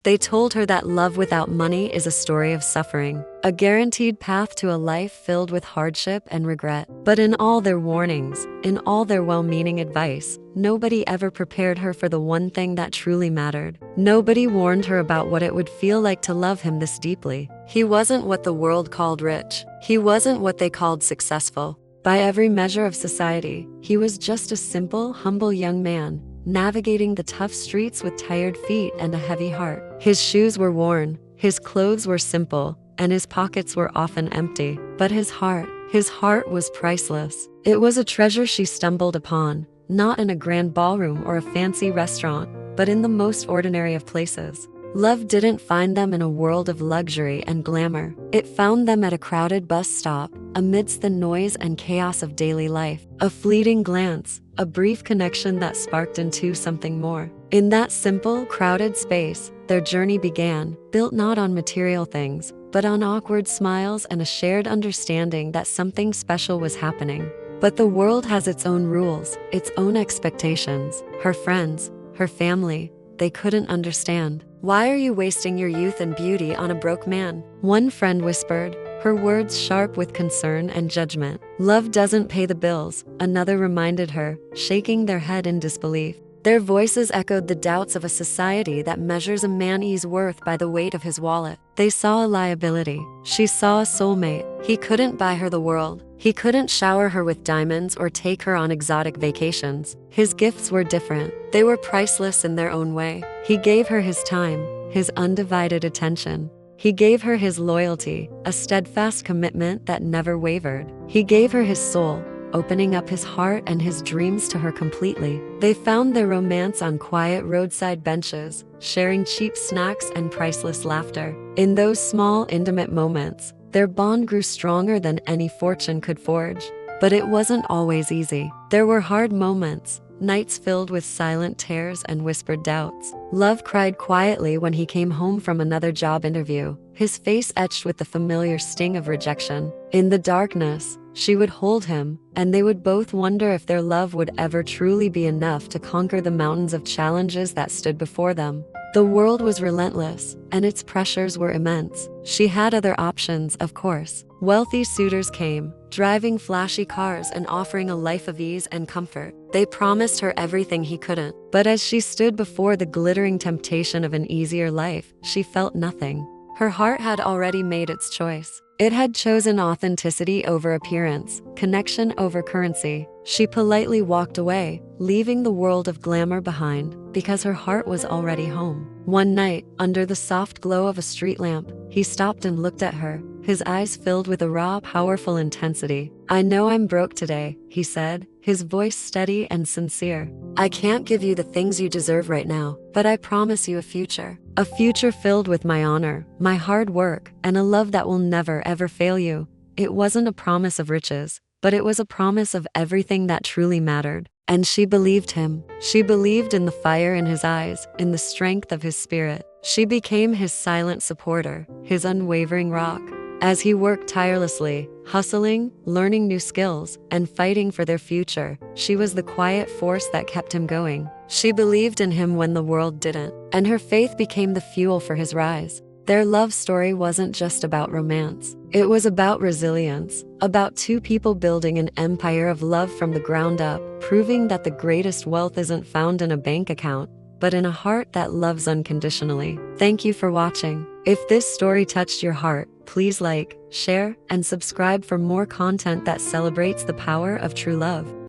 They told her that love without money is a story of suffering, a guaranteed path to a life filled with hardship and regret. But in all their warnings, in all their well-meaning advice, nobody ever prepared her for the one thing that truly mattered. Nobody warned her about what it would feel like to love him this deeply. He wasn't what the world called rich. He wasn't what they called successful. By every measure of society, he was just a simple, humble young man, navigating the tough streets with tired feet and a heavy heart. His shoes were worn, his clothes were simple, and his pockets were often empty. But his heart was priceless. It was a treasure she stumbled upon, not in a grand ballroom or a fancy restaurant, but in the most ordinary of places. Love didn't find them in a world of luxury and glamour. It found them at a crowded bus stop, amidst the noise and chaos of daily life. A fleeting glance, a brief connection that sparked into something more. In that simple, crowded space, their journey began, built not on material things, but on awkward smiles and a shared understanding that something special was happening. But the world has its own rules, its own expectations. Her friends, her family, they couldn't understand. "Why are you wasting your youth and beauty on a broke man?" one friend whispered, her words sharp with concern and judgment. "Love doesn't pay the bills," another reminded her, shaking their head in disbelief. Their voices echoed the doubts of a society that measures a man's worth by the weight of his wallet. They saw a liability. She saw a soulmate. He couldn't buy her the world. He couldn't shower her with diamonds or take her on exotic vacations. His gifts were different. They were priceless in their own way. He gave her his time, his undivided attention. He gave her his loyalty, a steadfast commitment that never wavered. He gave her his soul, opening up his heart and his dreams to her completely. They found their romance on quiet roadside benches, sharing cheap snacks and priceless laughter. In those small, intimate moments, their bond grew stronger than any fortune could forge. But it wasn't always easy. There were hard moments, nights filled with silent tears and whispered doubts. Love cried quietly when he came home from another job interview, his face etched with the familiar sting of rejection. In the darkness, she would hold him, and they would both wonder if their love would ever truly be enough to conquer the mountains of challenges that stood before them. The world was relentless, and its pressures were immense. She had other options, of course. Wealthy suitors came, driving flashy cars and offering a life of ease and comfort. They promised her everything he couldn't. But as she stood before the glittering temptation of an easier life, she felt nothing. Her heart had already made its choice. It had chosen authenticity over appearance, connection over currency. She politely walked away, leaving the world of glamour behind, because her heart was already home. One night, under the soft glow of a street lamp, he stopped and looked at her, his eyes filled with a raw, powerful intensity. "I know I'm broke today," he said, his voice steady and sincere. "I can't give you the things you deserve right now, but I promise you a future. A future filled with my honor, my hard work, and a love that will never ever fail you." It wasn't a promise of riches, but it was a promise of everything that truly mattered. And she believed him. She believed in the fire in his eyes, in the strength of his spirit. She became his silent supporter, his unwavering rock. As he worked tirelessly, hustling, learning new skills, and fighting for their future, she was the quiet force that kept him going. She believed in him when the world didn't, and her faith became the fuel for his rise. Their love story wasn't just about romance. It was about resilience, about two people building an empire of love from the ground up, proving that the greatest wealth isn't found in a bank account, but in a heart that loves unconditionally. Thank you for watching. If this story touched your heart, please like, share, and subscribe for more content that celebrates the power of true love.